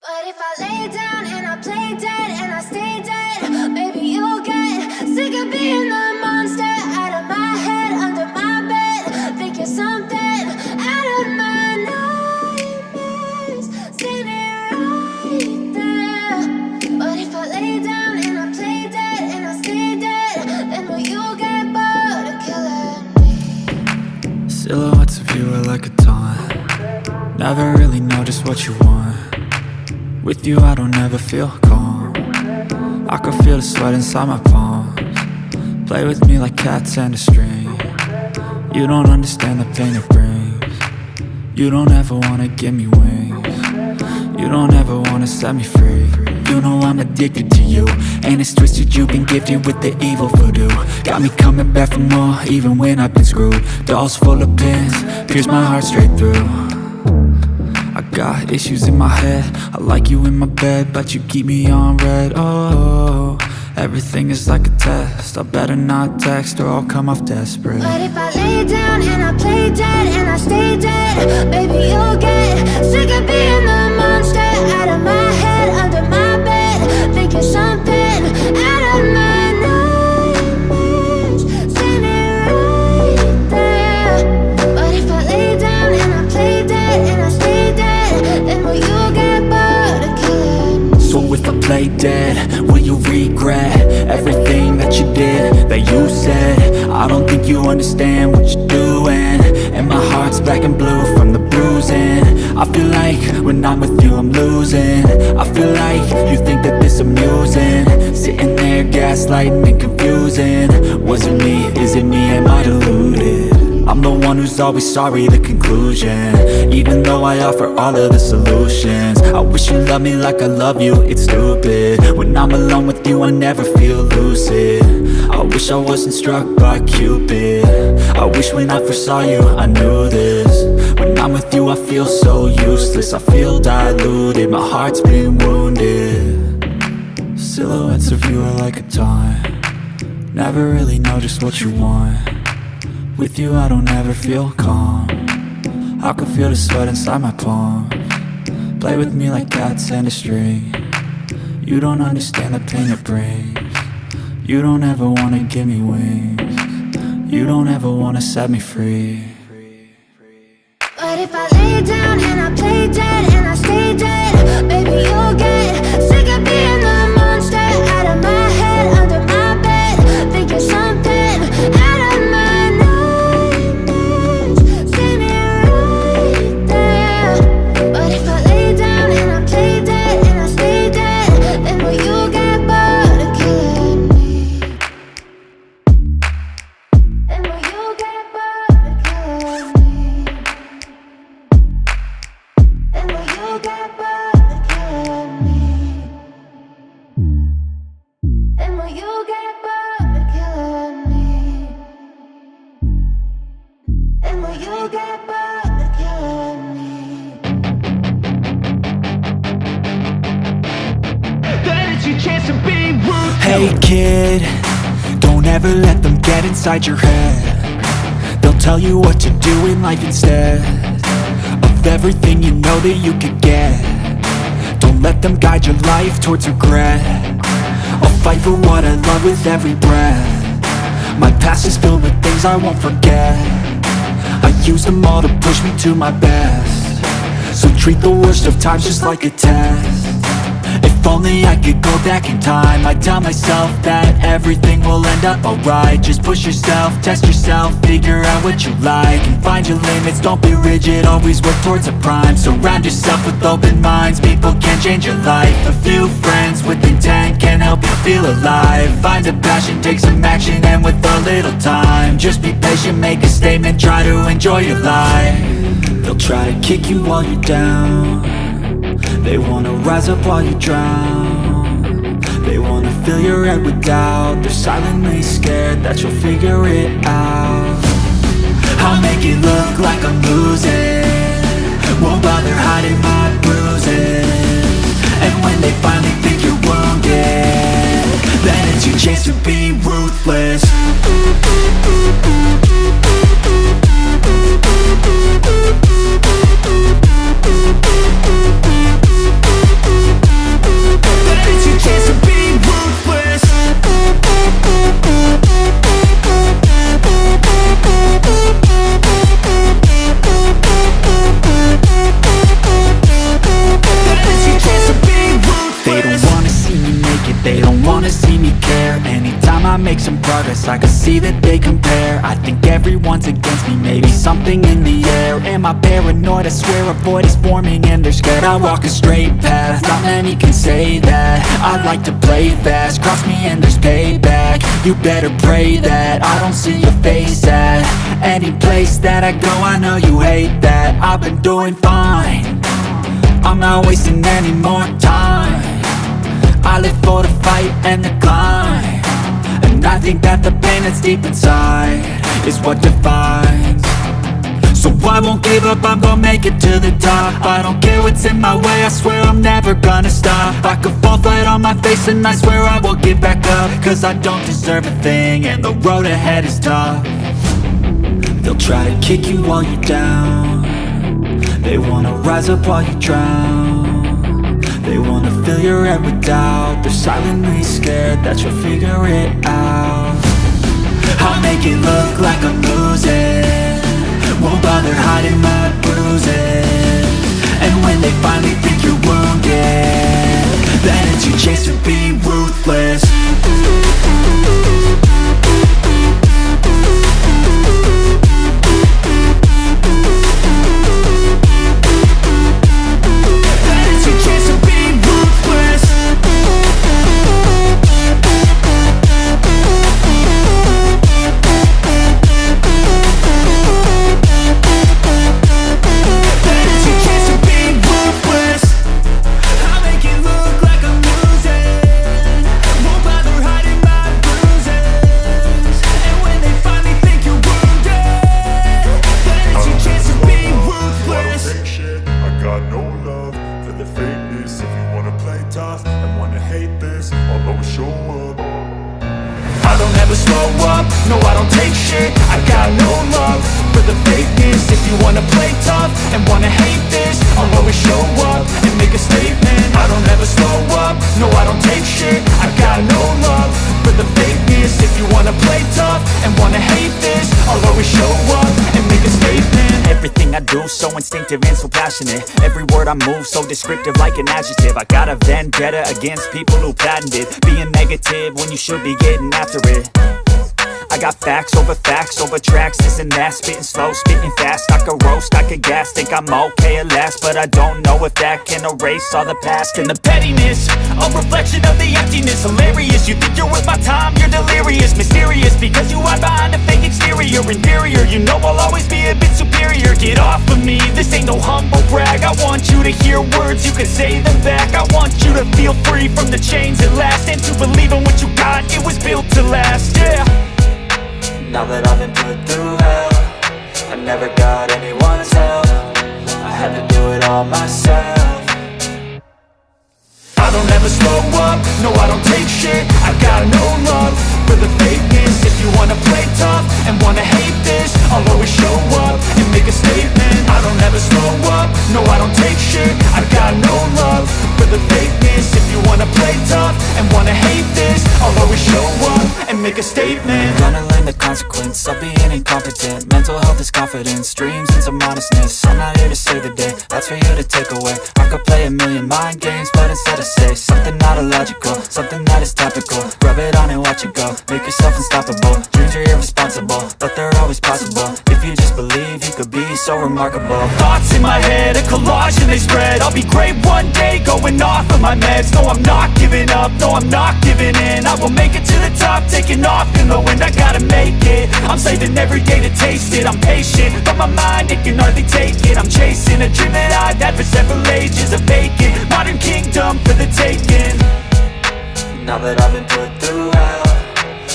But if I lay down and I play dead and I stay dead, maybe you'll get sick of being the monster out of my head, under my bed. Think you're something out of my nightmares, standing right there. But if I lay down and I play dead and I stay dead, then will you get bored of killing me? Silhouettes of you are like a taunt. Never really know just what you want. With you I don't ever feel calm. I can feel the sweat inside my palms. Play with me like cats and a string. You don't understand the pain it brings. You don't ever wanna give me wings. You don't ever wanna set me free. You know I'm addicted to you, and it's twisted, you've been gifted with the evil voodoo. Got me coming back for more, even when I've been screwed. Dolls full of pins, pierce my heart straight through. I got issues in my head, I like you in my bed, but you keep me on red. Oh, everything is like a test. I better not text or I'll come off desperate. But if I lay down and I play dead and I stay dead, baby you'll get sick of being the monster out of my head, under my bed. Think you're something out of my nightmares, standing right there. But if I lay down and I play dead and I stay dead, then will you get bored of killing me? So if I play dead, will you regret everything that you did, that you said? I don't think you understand what you're doing, and my heart's black and blue from the bruising. I feel like when I'm with you I'm losing. I feel like you think that this amusing, sitting there gaslighting and confusing. Was it me? Is it me? Am I deluded? I'm the one who's always sorry, the conclusion, even though I offer all of the solutions. I wish you loved me like I love you, it's stupid. When I'm alone with you I never feel lucid. I wish I wasn't struck by Cupid. I wish when I first saw you I knew this. When I'm with you I feel so useless, I feel diluted, my heart's been wounded. Silhouettes of you are like a taunt. Never really know just what you want. With you I don't ever feel calm. I can feel the sweat inside my palms. Play with me like cats and a string. You don't understand the pain it brings. You don't ever wanna give me wings. You don't ever wanna set me free. But if I lay down and I play dead and I stay dead, baby you'll get sick of being the monster out of my head, under my bed. Think you're something out of my nightmares, standing right there. But if I lay down and I play dead and I stay dead, then will you get bored of killing me? Then will you get bored of killing me? Then will you get bored of killing me? Then will you get bored of killing me? Then will you get bored of killing me? That is your chance to be rude. Hey kid, don't ever let them get inside your head. They'll tell you what to do in life instead of everything you know that you could get. Don't let them guide your life towards regret. I'll fight for what I love with every breath. My past is filled with things I won't forget. I use them all to push me to my best. So treat the worst of times just like a test. If only I could go back in time, I'd tell myself that everything will end up alright. Just push yourself, test yourself, figure out what you like, and find your limits, don't be rigid, always work towards a prime. Surround yourself with open minds, people can change your life. A few friends with intent can help you feel alive. Find a passion, take some action, and with a little time, just be patient, make a statement, try to enjoy your life. They'll try to kick you while you're down. They wanna rise up while you drown. They wanna fill your head with doubt. They're silently scared that you'll figure it out. I'll make it look like I'm losing, won't bother hiding my bruises. And when they finally think you're wounded, then it's your chance to be ruthless. I make some progress, I can see that they compare. I think everyone's against me, maybe something in the air. Am I paranoid? I swear a void is forming and they're scared. I walk a straight path, not many can say that. I like to play fast, cross me and there's payback. You better pray that I don't see your face at any place that I go. I know you hate that. I've been doing fine, I'm not wasting any more time. I live for the fight and the climb, and I think that the pain that's deep inside is what defines. So I won't give up, I'm gonna make it to the top. I don't care what's in my way, I swear I'm never gonna stop. I could fall flat on my face and I swear I will get back up, cause I don't deserve a thing and the road ahead is tough. They'll try to kick you while you're down, they wanna rise up while you drown. They wanna fill your head with doubt, they're silently scared that you'll figure it out. I'll make it look like I'm losing, won't bother hiding my bruises. And when they finally think you're wounded, then it's your chance to be ruthless. No, I don't take shit, I got no love for the fakeness. If you wanna play tough and wanna hate this, I'll always show up and make a statement. I don't ever slow up, no, I don't take shit, I got no love for the fakeness. If you wanna play tough and wanna hate this, I'll always show up and make a statement. Everything I do so instinctive and so passionate, every word I move so descriptive like an adjective. I got a vendetta against people who patented being negative when you should be getting after it. I got facts over tracks, this and that, spitting slow, spitting fast. I could roast, I could gas, think I'm okay at last, but I don't know if that can erase all the past. And the pettiness, a reflection of the emptiness. Hilarious, you think you're worth my time, you're delirious. Mysterious, because you hide behind a fake exterior. Inferior, you know I'll always be a bit superior. Get off of me, this ain't no humble brag. I want you to hear words, you can say them back. I want you to feel free from the chains at last, and to believe in what you got, it was built to last, yeah. Now that I've been put through hell, I never got anyone's help, I had to do it all myself. I don't ever slow up, no, I don't take shit, I got no love for the fakeness. If you wanna play tough and wanna hate this, I'll always show up and make a statement. I don't ever slow up, no, I don't take shit, I got no love for the fakeness. If you wanna play tough and wanna hate this, I'll always show up and make a statement. Gonna learn the consequence of being incompetent. Mental health is confidence, dreams and some honestness. I'm not here to save the day, that's for you to take away. I could play a million mind games, but instead I say something not illogical, something that is topical. Rub it on and watch it go, make yourself unstoppable. Dreams are irresponsible, but they're always possible. If you just believe, you could be so remarkable. Thoughts in my head, a collage and they spread. I'll be great one day, going off of my meds. No, I'm not giving up, no, I'm not giving in. I will make it to the top, taking off in the wind. I gotta make it, I'm saving every day to taste it. I'm patient, but my mind, it can hardly take it. I'm chasing a dream that I've had for several ages. A vacant, modern kingdom for the taking. Now that I've been put through hell,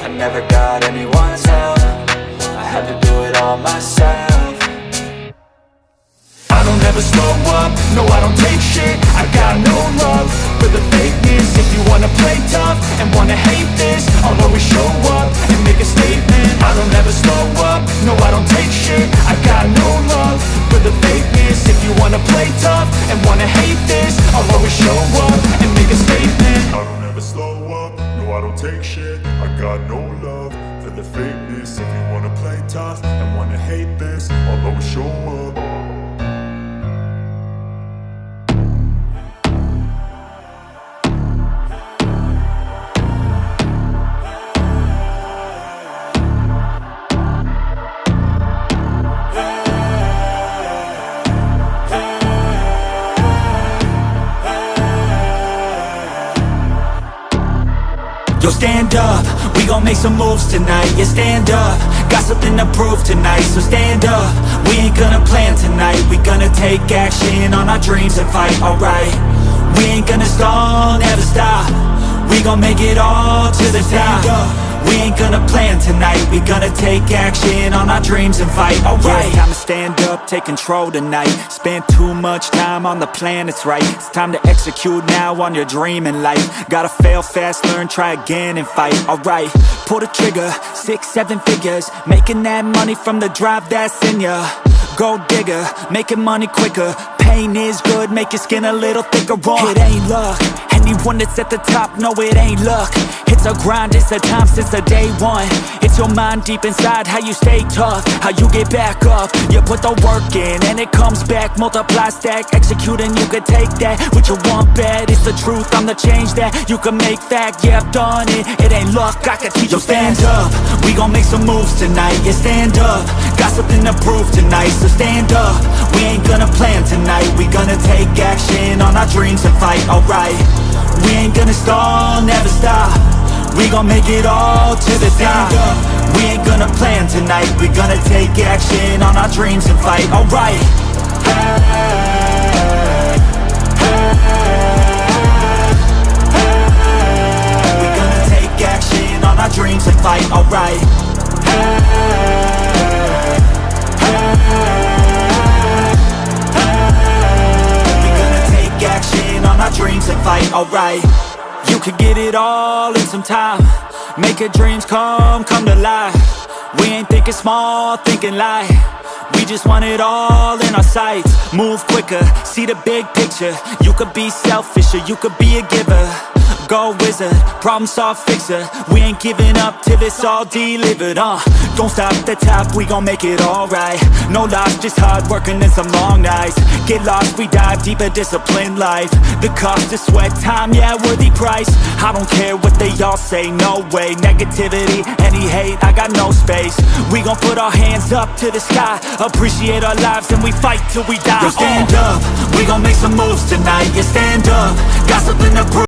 I never got anyone's help, I had to do it all myself. I don't ever slow up, no, I don't take shit, I got no love for the fakeness. If you wanna play tough and wanna hate this, I'll always show up and make a statement. I don't ever slow up, no, I don't take shit, I got no love for the fakeness. If you wanna play tough and wanna hate this, I'll always show up and make a statement. I don't ever slow up, no, I don't take shit, I got no love for the fakeness. If you wanna play tough and wanna hate this, I'll always show up. Yo, stand up, we gon' make some moves tonight. Yeah, stand up, got something to prove tonight. So stand up, we ain't gonna plan tonight. We gonna take action on our dreams and fight, alright. We ain't gonna stall, never stop. We gon' make it all to the top. We ain't gonna plan tonight. We gonna take action on our dreams and fight, alright. Yeah, time to stand up, take control tonight. Spend too much time on the plan, it's right. It's time to execute now on your dream in life. Gotta fail fast, learn, try again and fight, alright. Pull the trigger, 6-7 figures. Making that money from the drive that's in ya. Gold digger, making money quicker. Pain is good, make your skin a little thicker. It ain't luck, anyone that's at the top, no it ain't luck. It's a grind, it's a time since the day one. It's your mind deep inside, how you stay tough, how you get back up. You put the work in and it comes back. Multiply, stack, execute and you can take that. What you want bad, it's the truth, I'm the change that you can make fact. Yeah, I've done it, it ain't luck, I can teach you. Stand up, we gon' make some moves tonight. Yeah, stand up, got something to prove tonight. So stand up, we ain't gonna plan tonight. We gonna take action on our dreams and fight, alright. We ain't gonna stall, never stop. We gon' make it all to the top. We ain't gonna plan tonight. We gonna take action on our dreams and fight, alright. Hey, hey, hey. We gonna take action on our dreams and fight, alright. Hey, hey, hey. We gonna take action on our dreams and fight, alright. You could get it all in some time. Make your dreams come to life. We ain't thinking small, thinking light. We just want it all in our sights. Move quicker, see the big picture. You could be selfish or you could be a giver. Go wizard, problem solve fixer. We ain't giving up till it's all delivered, Don't stop at the top, we gon' make it alright. No loss, just hard working and some long nights. Get lost, we dive deeper, disciplined life. The cost of sweat, time, yeah, worthy price. I don't care what they all say, no way. Negativity, any hate, I got no space. We gon' put our hands up to the sky. Appreciate our lives and we fight till we die. Yo, stand up, we gon' make some moves tonight. Yeah, stand up, got something